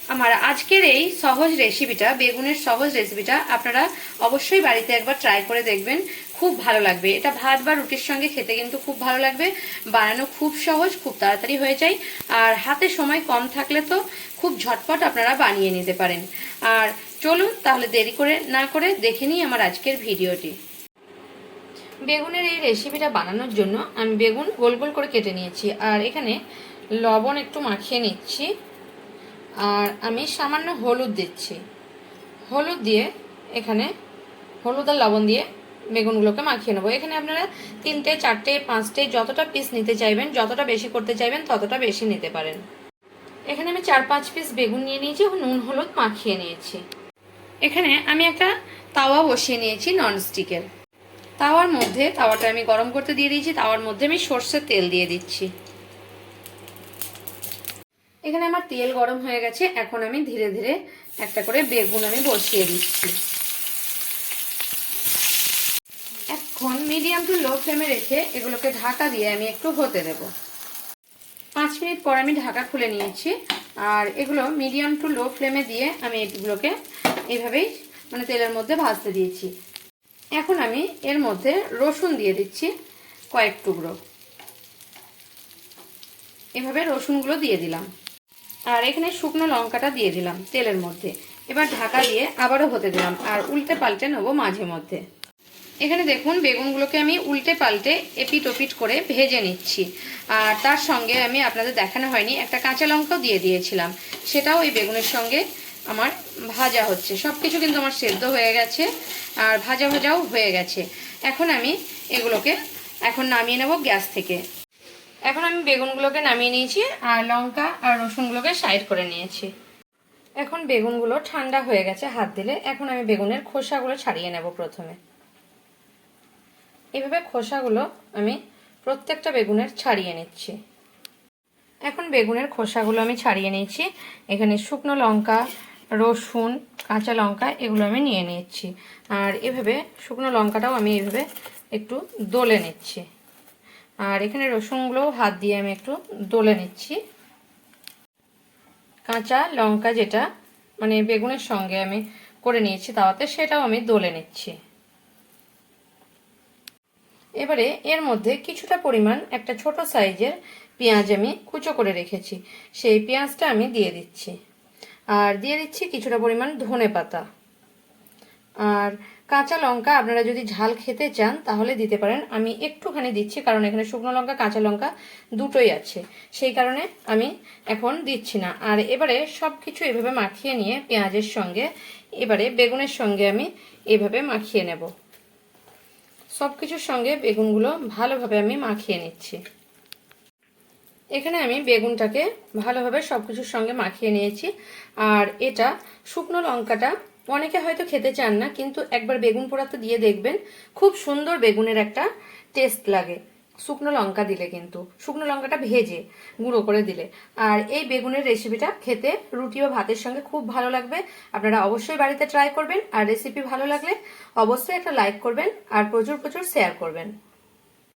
আমার আজকের এই সহজ রেসিপিটা, বেগুনের সহজ রেসিপিটা আপনারা অবশ্যই বাড়িতে একবার ট্রাই করে দেখবেন। খুব ভালো লাগবে। এটা ভাত বা রুটির সঙ্গে খেতে কিন্তু খুব ভালো লাগবে। বানানো খুব সহজ, খুব তাড়াতাড়ি হয়ে যায়। আর হাতে সময় কম থাকলে তো খুব ঝটপট আপনারা বানিয়ে নিতে পারেন। আর চলুন তাহলে দেরি করে না করে দেখে নিই আমার আজকের ভিডিওটি। বেগুনের এই রেসিপিটা বানানোর জন্য আমি বেগুন গোল গোল করে কেটে নিয়েছি। আর এখানে লবণ একটু মাখিয়ে নিচ্ছি। আর আমি সামান্য হলুদ দিচ্ছি। হলুদ দিয়ে এখানে হলুদ আর লবণ দিয়ে বেগুনগুলোকে মাখিয়ে নেবো। এখানে আপনারা 3টে 4টে 5টে যতটা পিস নিতে চাইবেন, যতটা বেশি করতে চাইবেন ততটা বেশি নিতে পারেন। এখানে আমি 4-5 পিস বেগুন নিয়ে নিয়েছি, নুন হলুদ মাখিয়ে নিয়েছি। এখানে আমি একটা তাওয়া বসিয়ে নিয়েছি ননস্টিকের। তাওয়াটা আমি গরম করতে দিয়ে দিয়েছি। তাওয়ার মধ্যে আমি সরষের তেল দিয়ে দিচ্ছি। এখানে আমার তেল গরম হয়ে গেছে। এখন আমি ধীরে ধীরে একটা করে বেগুন আমি বসিয়ে দিচ্ছি। এখন মিডিয়াম টু লো ফ্লেমে রেখে এগুলোকে ঢাকা দিয়ে আমি একটু হতে দেব। 5 মিনিট পর আমি ঢাকা খুলে নিয়েছি। আর এগুলো মিডিয়াম টু লো ফ্লেমে দিয়ে আমি এগুলোকে এইভাবেই তেলের মধ্যে ভাজতে দিয়েছি। এখন আমি এর মধ্যে রসুন দিয়ে দিচ্ছি কয়েক টুকরো। এভাবে রসুনগুলো দিয়ে দিলাম। আর এখানে শুকনো লঙ্কাটা দিয়ে দিলাম তেলের মধ্যে। এবার ঢাকা দিয়ে আবারও হতে দিলাম আর উল্টে পাল্টে নেবো মাঝে মধ্যে। এখানে দেখুন বেগুনগুলোকে আমি উল্টে পাল্টে এপিট ওপিট করে ভেজে নিচ্ছি। আর তার সঙ্গে আমি আপনাদের দেখানো হয়নি, একটা কাঁচা লঙ্কাও দিয়ে দিয়েছিলাম। সেটাও এই বেগুনের সঙ্গে আমার ভাজা হচ্ছে। সব কিছু কিন্তু আমার সেদ্ধ হয়ে গেছে আর ভাজা ভাজাও হয়ে গেছে। এখন আমি এগুলোকে নামিয়ে নেব গ্যাস থেকে। এখন আমি বেগুনগুলোকে নামিয়ে নিয়েছি আর লঙ্কা আর রসুনগুলোকে সাইড করে নিয়েছি। এখন বেগুনগুলো ঠান্ডা হয়ে গেছে হাত দিলে। এখন আমি বেগুনের খোসাগুলো ছাড়িয়ে নেব প্রথমে। এইভাবে খোসাগুলো আমি প্রত্যেকটা বেগুনের ছাড়িয়ে নিচ্ছি। এখন বেগুনের খোসাগুলো আমি ছাড়িয়ে নিয়েছি। এখানে শুকনো লঙ্কা, রসুন, কাঁচা লঙ্কা এগুলো আমি নিয়ে নিচ্ছি। আর এভাবে শুকনো লঙ্কাটাও আমি এইভাবে একটু দলে নিচ্ছি। আর এখানে রসুনগুলোও হাত দিয়ে আমি একটু দলে নিচ্ছি। কাঁচা লঙ্কা যেটা বেগুনের সঙ্গে আমি করে নিয়েছি তাওয়াতে, সেটাও আমি দলে নিচ্ছি। এবারে এর মধ্যে কিছুটা পরিমাণ একটা ছোট সাইজের পেঁয়াজ আমি কুচো করে রেখেছি, সেই পেঁয়াজটা আমি দিয়ে দিচ্ছি। আর দিয়ে দিচ্ছি কিছুটা পরিমাণ ধনেপাতা। আর কাঁচা লঙ্কা আপনারা যদি ঝাল খেতে চান তাহলে দিতে পারেন। আমি একটুখানি দিচ্ছি কারণ এখানে শুকনো লঙ্কা কাঁচা লঙ্কা দুটোই আছে, সেই কারণে আমি এখন দিচ্ছি না। আর এবারে সব কিছু এভাবে মাখিয়ে নিয়ে পেঁয়াজের সঙ্গে এবারে বেগুনের সঙ্গে আমি এভাবে মাখিয়ে নেব। সব কিছুর সঙ্গে বেগুনগুলো ভালোভাবে আমি মাখিয়ে নিচ্ছি। এখানে আমি বেগুনটাকে ভালোভাবে সব কিছুর সঙ্গে মাখিয়ে নিয়েছি। আর এটা শুকনো লঙ্কাটা অনেকে হয়তো খেতে চান না, কিন্তু একবার বেগুন পোড়াতে দিয়ে দেখবেন, খুব সুন্দর বেগুনের একটা টেস্ট লাগে শুকনো লঙ্কা দিলে, কিন্তু শুকনো লঙ্কাটা ভেজে গুঁড়ো করে দিলে। আর এই বেগুনের রেসিপিটা খেতে রুটি বা ভাতের সঙ্গে খুব ভালো লাগবে। আপনারা অবশ্যই বাড়িতে ট্রাই করবেন। আর রেসিপি ভালো লাগলে অবশ্যই একটা লাইক করবেন আর প্রচুর প্রচুর শেয়ার করবেন।